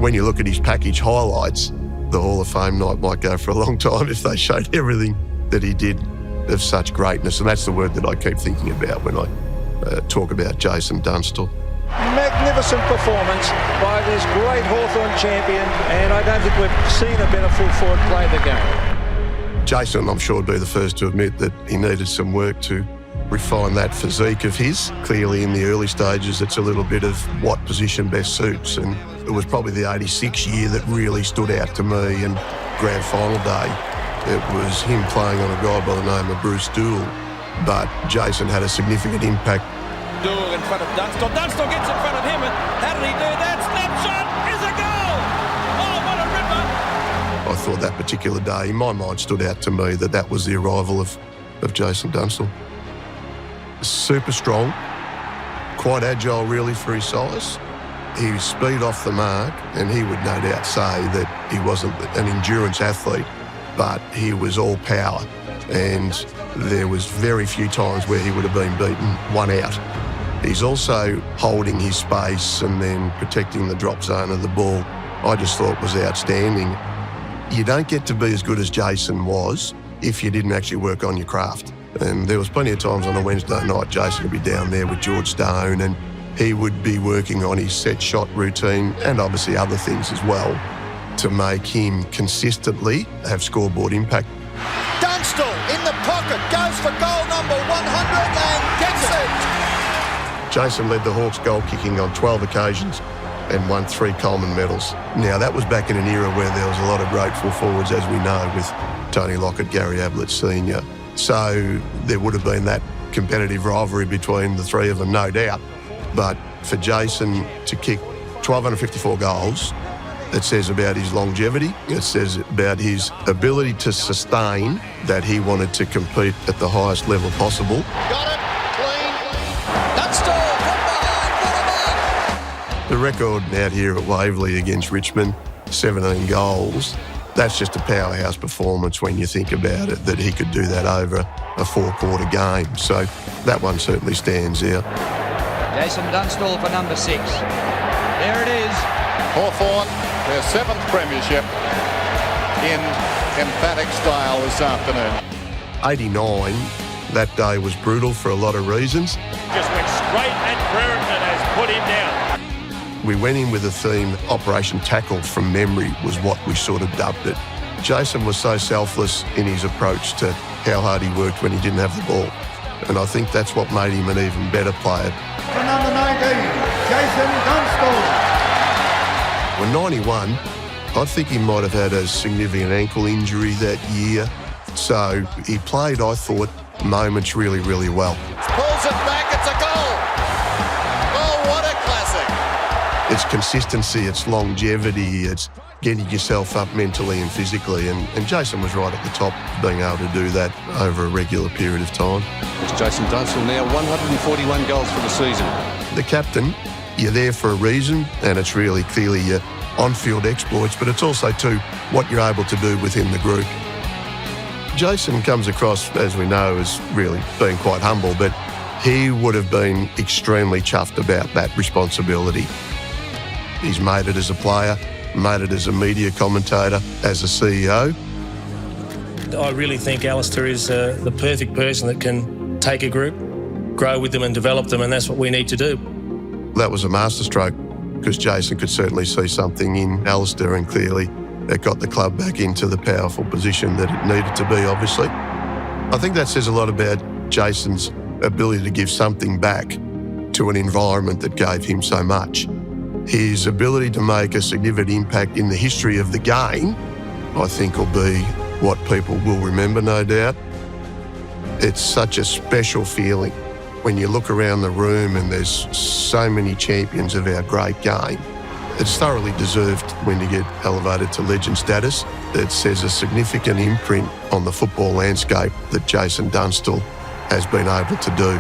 when you look at his package highlights, the Hall of Fame night might go for a long time if they showed everything that he did of such greatness. And that's the word that I keep thinking about when I talk about Jason Dunstall. Magnificent performance by this great Hawthorn champion, and I don't think we've seen a better full forward play the game. Jason, I'm sure, would be the first to admit that he needed some work to refine that physique of his. Clearly in the early stages, it's a little bit of what position best suits, and it was probably the 86 year that really stood out to me, and grand final day, it was him playing on a guy by the name of Bruce Dool, but Jason had a significant impact. Dool in front of Dunstall. Dunstall gets in front of him, and how did he do that? Snapshot is a goal! Oh, what a ripper! I thought that particular day, in my mind, stood out to me that was the arrival of Jason Dunstall. Super strong, quite agile really for his size. He was speed off the mark, and he would no doubt say that he wasn't an endurance athlete, but he was all power, and there was very few times where he would have been beaten one out. He's also holding his space and then protecting the drop zone of the ball. I just thought was outstanding. You don't get to be as good as Jason was if you didn't actually work on your craft. And there was plenty of times on a Wednesday night Jason would be down there with George Stone, and he would be working on his set shot routine and obviously other things as well to make him consistently have scoreboard impact. Dunstall in the pocket, goes for goal number 100 and gets it. Jason led the Hawks goal kicking on 12 occasions and won 3 Coleman medals. Now, that was back in an era where there was a lot of great full forwards, as we know, with Tony Lockett, Gary Ablett Sr. So there would have been that competitive rivalry between the three of them, no doubt. But for Jason to kick 1,254 goals, it says about his longevity, it says about his ability to sustain that he wanted to compete at the highest level possible. Got it, clean. Dunstall from behind, what a mark. The record out here at Waverley against Richmond, 17 goals, that's just a powerhouse performance when you think about it, that he could do that over a 4-quarter game. So that one certainly stands out. Jason Dunstall for number 6. There it is. Hawthorn, their 7th premiership in emphatic style this afternoon. 89, that day was brutal for a lot of reasons. Just went straight at Brereton and has put him down. We went in with a theme, Operation Tackle from memory was what we sort of dubbed it. Jason was so selfless in his approach to how hard he worked when he didn't have the ball. And I think that's what made him an even better player. For number 19, Jason Dunstall. When 91, I think he might have had a significant ankle injury that year. So he played, I thought, moments really, really well. Pulls it back, it's a goal. Oh, what a classic. It's consistency, it's longevity, it's getting yourself up mentally and physically. And Jason was right at the top, being able to do that over a regular period of time. It's Jason Dunstall now, 141 goals for the season. The captain, you're there for a reason, and it's really clearly your on-field exploits, but it's also, too, what you're able to do within the group. Jason comes across, as we know, as really being quite humble, but he would have been extremely chuffed about that responsibility. He's made it as a player, made it as a media commentator, as a CEO. I really think Alistair is the perfect person that can take a group, grow with them and develop them, and that's what we need to do. That was a masterstroke, because Jason could certainly see something in Alistair, and clearly it got the club back into the powerful position that it needed to be, obviously. I think that says a lot about Jason's ability to give something back to an environment that gave him so much. His ability to make a significant impact in the history of the game, I think, will be what people will remember, no doubt. It's such a special feeling when you look around the room and there's so many champions of our great game. It's thoroughly deserved when you get elevated to legend status. It says a significant imprint on the football landscape that Jason Dunstall has been able to do.